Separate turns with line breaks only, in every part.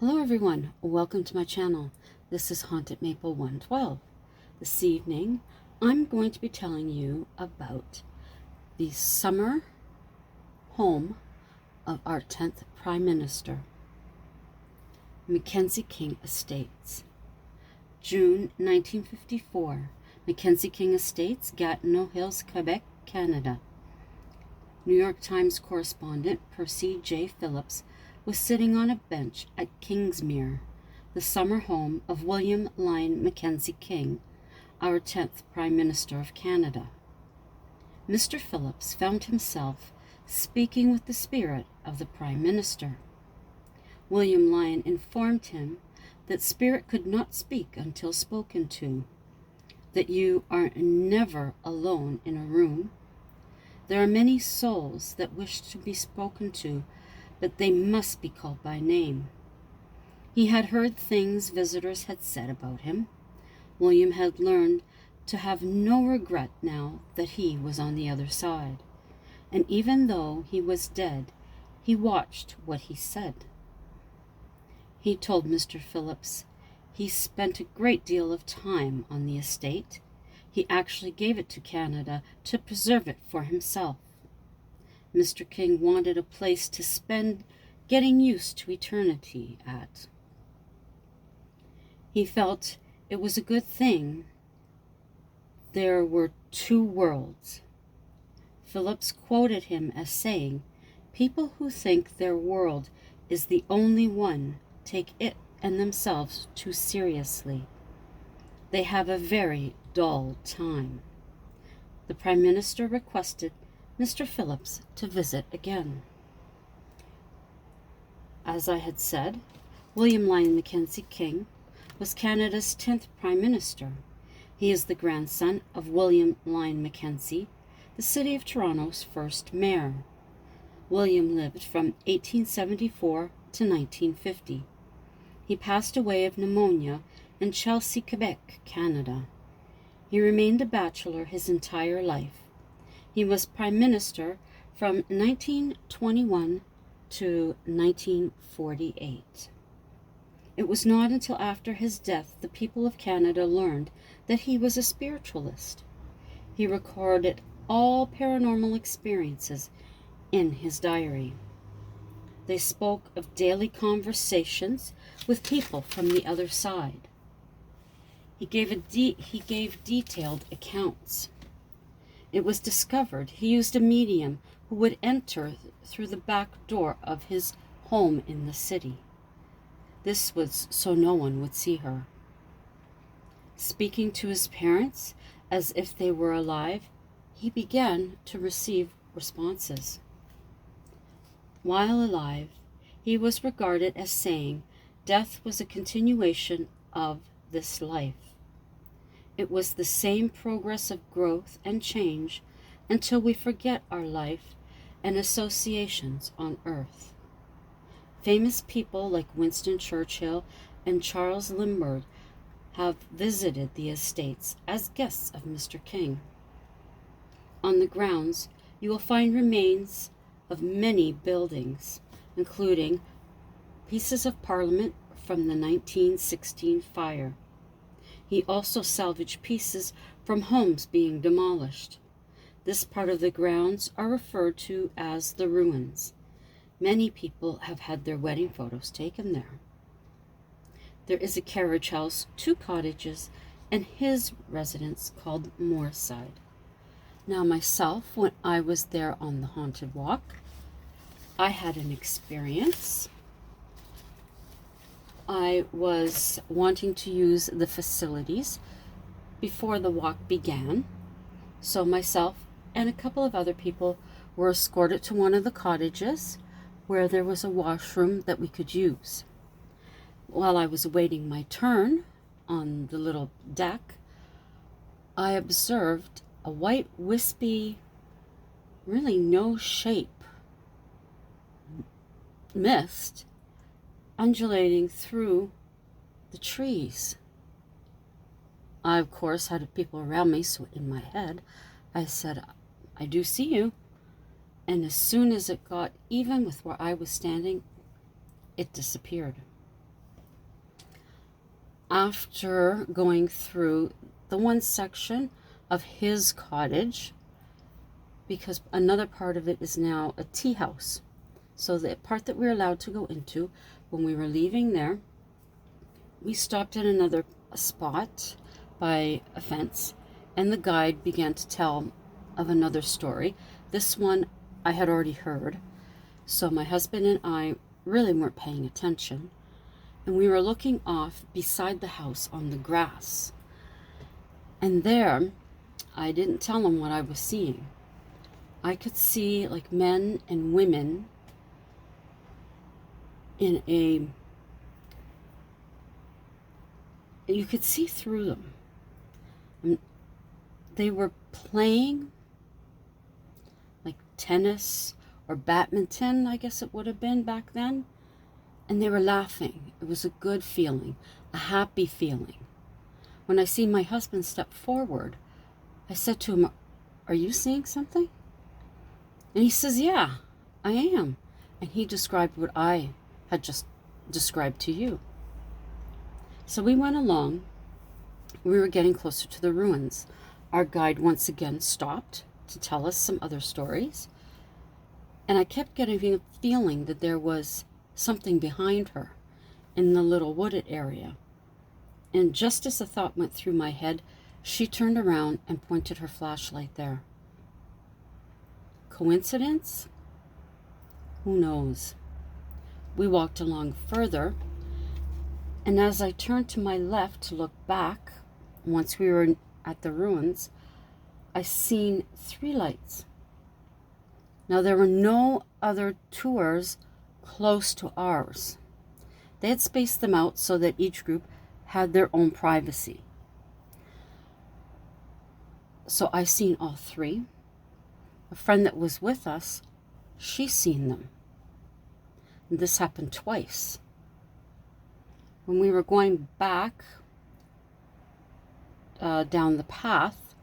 Hello everyone, welcome to my channel. This is Haunted Maple 112. This evening I'm going to be telling you about the summer home of our 10th Prime Minister, Mackenzie King Estates. June 1954, Mackenzie King Estates, Gatineau Hills, Quebec, Canada. New York Times correspondent Percy J. Phillips was sitting on a bench at Kingsmere, the summer home of William Lyon Mackenzie King, our 10th Prime Minister of Canada. Mr. Phillips found himself speaking with the spirit of the Prime Minister. William Lyon informed him that spirit could not speak until spoken to, that you are never alone in a room. There are many souls that wish to be spoken to, but they must be called by name. He had heard things visitors had said about him. William had learned to have no regret now that he was on the other side, and even though he was dead, he watched what he said. He told Mr. Phillips he spent a great deal of time on the estate. He actually gave it to Canada to preserve it for himself. Mr. King wanted a place to spend getting used to eternity at. He felt it was a good thing there were two worlds. Phillips quoted him as saying, "People who think their world is the only one take it and themselves too seriously. They have a very dull time." The Prime Minister requested Mr. Phillips to visit again. As I had said, William Lyon Mackenzie King was Canada's 10th Prime Minister. He is the grandson of William Lyon Mackenzie, the City of Toronto's first mayor. William lived from 1874 to 1950. He passed away of pneumonia in Chelsea, Quebec, Canada. He remained a bachelor his entire life. He was Prime Minister from 1921 to 1948. It was not until after his death the people of Canada learned that he was a spiritualist. He recorded all paranormal experiences in his diary. They spoke of daily conversations with people from the other side. He gave detailed accounts. It was discovered he used a medium who would enter through the back door of his home in the city. This was so no one would see her. Speaking to his parents as if they were alive, he began to receive responses. While alive, he was regarded as saying death was a continuation of this life. It was the same progress of growth and change until we forget our life and associations on earth. Famous people like Winston Churchill and Charles Lindbergh have visited the estates as guests of Mr. King. On the grounds, you will find remains of many buildings, including pieces of Parliament from the 1916 fire. He also salvaged pieces from homes being demolished. This part of the grounds are referred to as the ruins. Many people have had their wedding photos taken there. There is a carriage house, 2 cottages, and his residence called Moorside. Now myself, when I was there on the haunted walk, I had an experience. I was wanting to use the facilities before the walk began, so myself and a couple of other people were escorted to one of the cottages where there was a washroom that we could use. While I was awaiting my turn on the little deck, I observed a white, wispy, really no shape mist undulating through the trees. I, of course, had people around me, so in my head, I said, "I do see you." And as soon as it got even with where I was standing, it disappeared. after going through the one section of his cottage, because another part of it is now a tea house. So the part that we're allowed to go into, when we were leaving there, we stopped at another spot by a fence, and the guide began to tell of another story. This one I had already heard, so my husband and I really weren't paying attention, and we were looking off beside the house on the grass. And there, I didn't tell him what I was seeing. I could see like men and women in a, you could see through them. And they were playing like tennis or badminton, I guess it would have been back then. And they were laughing. It was a good feeling, a happy feeling. When I see my husband step forward, I said to him, "Are you seeing something?" And he says, "Yeah, I am." And he described what I had just described to you. So we went along. We were getting closer to the ruins. Our guide once again stopped to tell us some other stories. And I kept getting a feeling that there was something behind her in the little wooded area. And just as the thought went through my head, she turned around and pointed her flashlight there. Coincidence? Who knows? We walked along further, and as I turned to my left to look back, once we were at the ruins, I seen 3 lights. Now, there were no other tours close to ours. They had spaced them out so that each group had their own privacy. So I seen all 3. A friend that was with us, she seen them. And this happened twice. When we were going back down the path,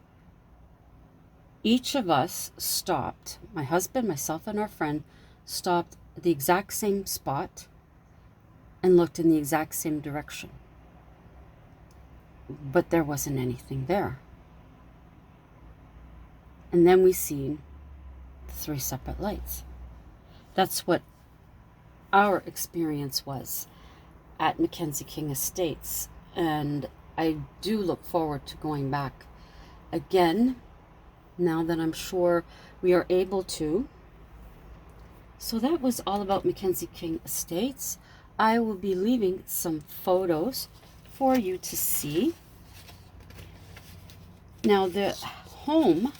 each of us stopped. My husband, myself, and our friend stopped at the exact same spot and looked in the exact same direction. But there wasn't anything there. And then we seen 3 separate lights. That's what our experience was at Mackenzie King Estates. And I do look forward to going back again, now that I'm sure we are able to. So that was all about Mackenzie King Estates. I will be leaving some photos for you to see. Now, the home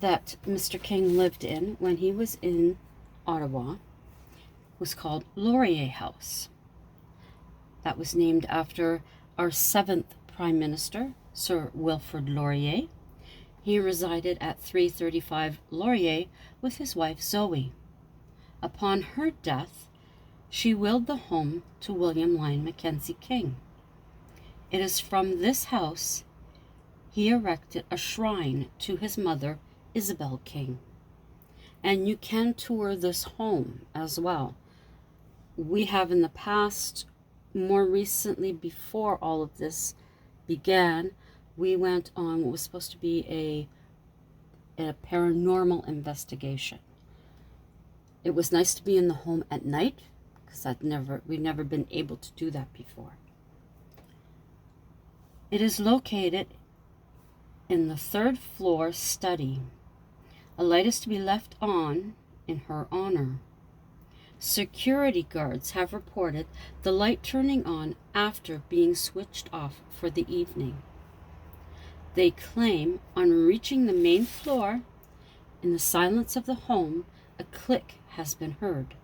that Mr. King lived in when he was in Ottawa was called Laurier House. That was named after our 7th Prime Minister, Sir Wilfrid Laurier. He resided at 335 Laurier with his wife Zoe. Upon her death, she willed the home to William Lyon Mackenzie King. It is from this house he erected a shrine to his mother, Isabel King. And you can tour this home as well. We have in the past, more recently, before all of this began, we went on what was supposed to be a paranormal investigation. It was nice to be in the home at night, because we've never been able to do that before. It is located in the 3rd floor study. A light is to be left on in her honor. Security guards have reported the light turning on after being switched off for the evening. They claim on reaching the main floor, in the silence of the home, a click has been heard.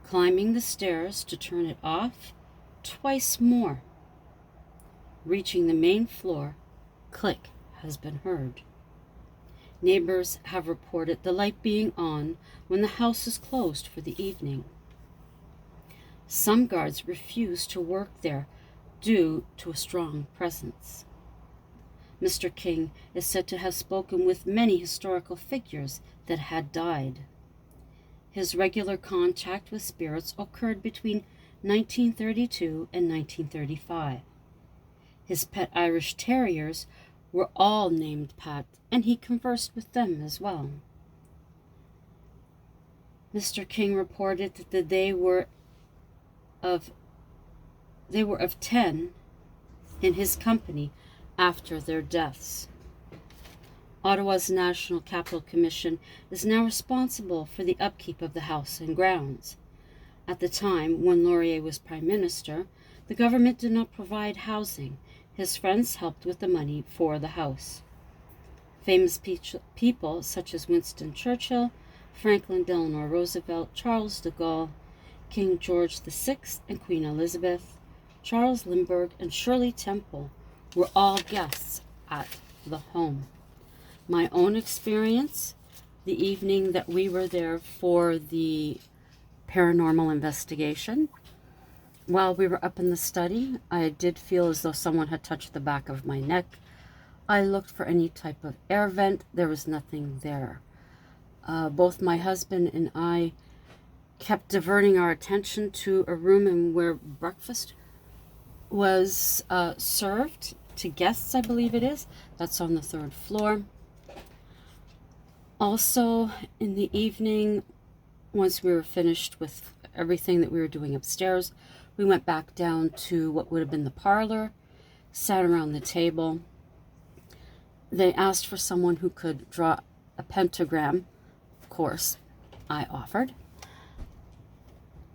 Climbing the stairs to turn it off, twice more. Reaching the main floor, click has been heard. Neighbors have reported the light being on when the house is closed for the evening. Some guards refuse to work there due to a strong presence. Mr. King is said to have spoken with many historical figures that had died. His regular contact with spirits occurred between 1932 and 1935. His pet Irish Terriers were all named Pat, and he conversed with them as well. Mr. King reported that they were of 10 in his company after their deaths. Ottawa's National Capital Commission is now responsible for the upkeep of the house and grounds. At the time, when Laurier was Prime Minister, the government did not provide housing. His friends helped with the money for the house. Famous people such as Winston Churchill, Franklin Delano Roosevelt, Charles de Gaulle, King George VI, and Queen Elizabeth, Charles Lindbergh, and Shirley Temple were all guests at the home. My own experience, the evening that we were there for the paranormal investigation, while we were up in the study, I did feel as though someone had touched the back of my neck. I looked for any type of air vent. There was nothing there. Both my husband and I kept diverting our attention to a room where breakfast was served to guests, I believe it is. That's on the 3rd floor. Also, in the evening, once we were finished with everything that we were doing upstairs, we went back down to what would have been the parlor, sat around the table. They asked for someone who could draw a pentagram. Of course, I offered.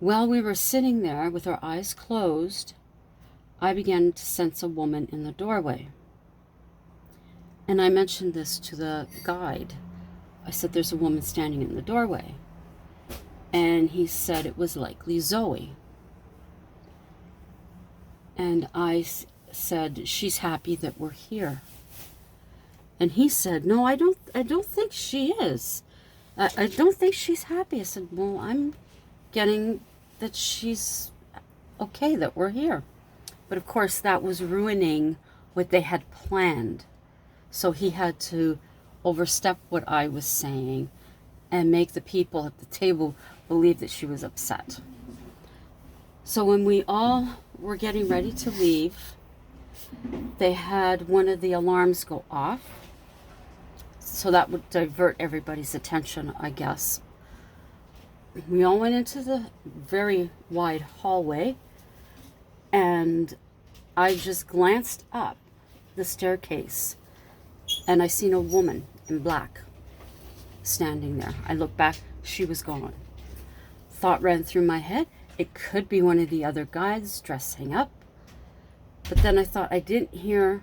While we were sitting there with our eyes closed, I began to sense a woman in the doorway. And I mentioned this to the guide. I said, "There's a woman standing in the doorway." And he said it was likely Zoe. And I said, "She's happy that we're here." And he said, "No, I don't think she is. I don't think she's happy." I said, "Well, I'm getting that she's okay that we're here." But of course, that was ruining what they had planned. So he had to overstep what I was saying and make the people at the table believe that she was upset. So when we all were getting ready to leave, they had one of the alarms go off. So that would divert everybody's attention, I guess. We all went into the very wide hallway, and I just glanced up the staircase, and I seen a woman in black standing there. I looked back, she was gone. Thought ran through my head, it could be one of the other guys dressing up. But then I thought, I didn't hear,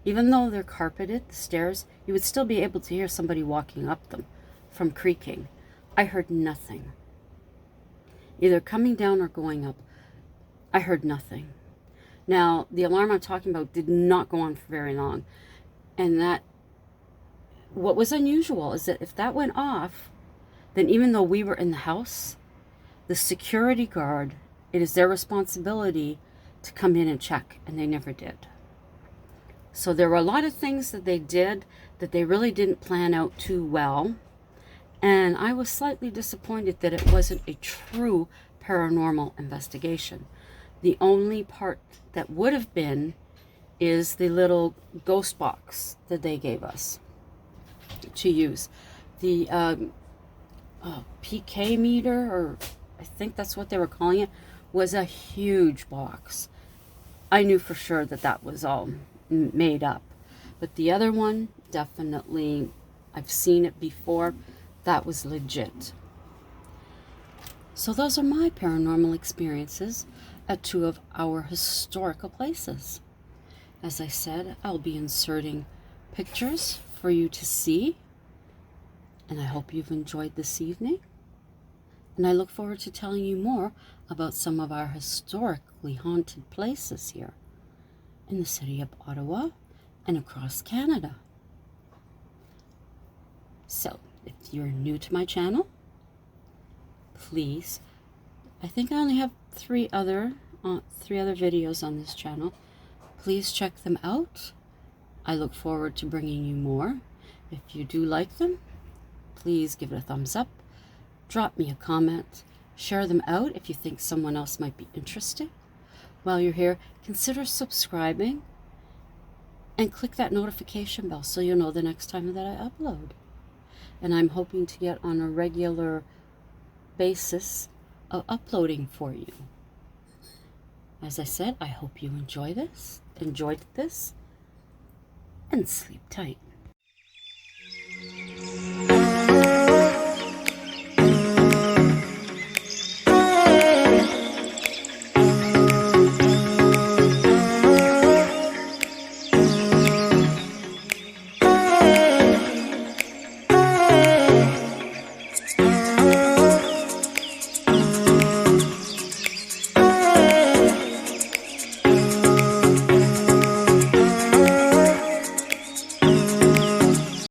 even though they're carpeted, the stairs, you would still be able to hear somebody walking up them from creaking. I heard nothing. Either coming down or going up. I heard nothing. Now, the alarm I'm talking about did not go on for very long. And that, what was unusual is that if that went off, then even though we were in the house, the security guard, it is their responsibility to come in and check, and they never did. So there were a lot of things that they did that they really didn't plan out too well. And I was slightly disappointed that it wasn't a true paranormal investigation. The only part that would have been is the little ghost box that they gave us to use. The PK meter, or I think that's what they were calling it, was a huge box. I knew for sure that that was all made up. But the other one, definitely, I've seen it before. That was legit. So those are my paranormal experiences at two of our historical places. As I said, I'll be inserting pictures for you to see. And I hope you've enjoyed this evening. And I look forward to telling you more about some of our historically haunted places here in the city of Ottawa and across Canada. So, if you're new to my channel, please, I think I only have three other videos on this channel. Please check them out. I look forward to bringing you more. If you do like them, please give it a thumbs up Drop me a comment. Share them out if you think someone else might be interested. While you're here, consider subscribing and click that notification bell so you'll know the next time that I upload. And I'm hoping to get on a regular basis of uploading for you. As I said, I hope you enjoyed this, and sleep tight.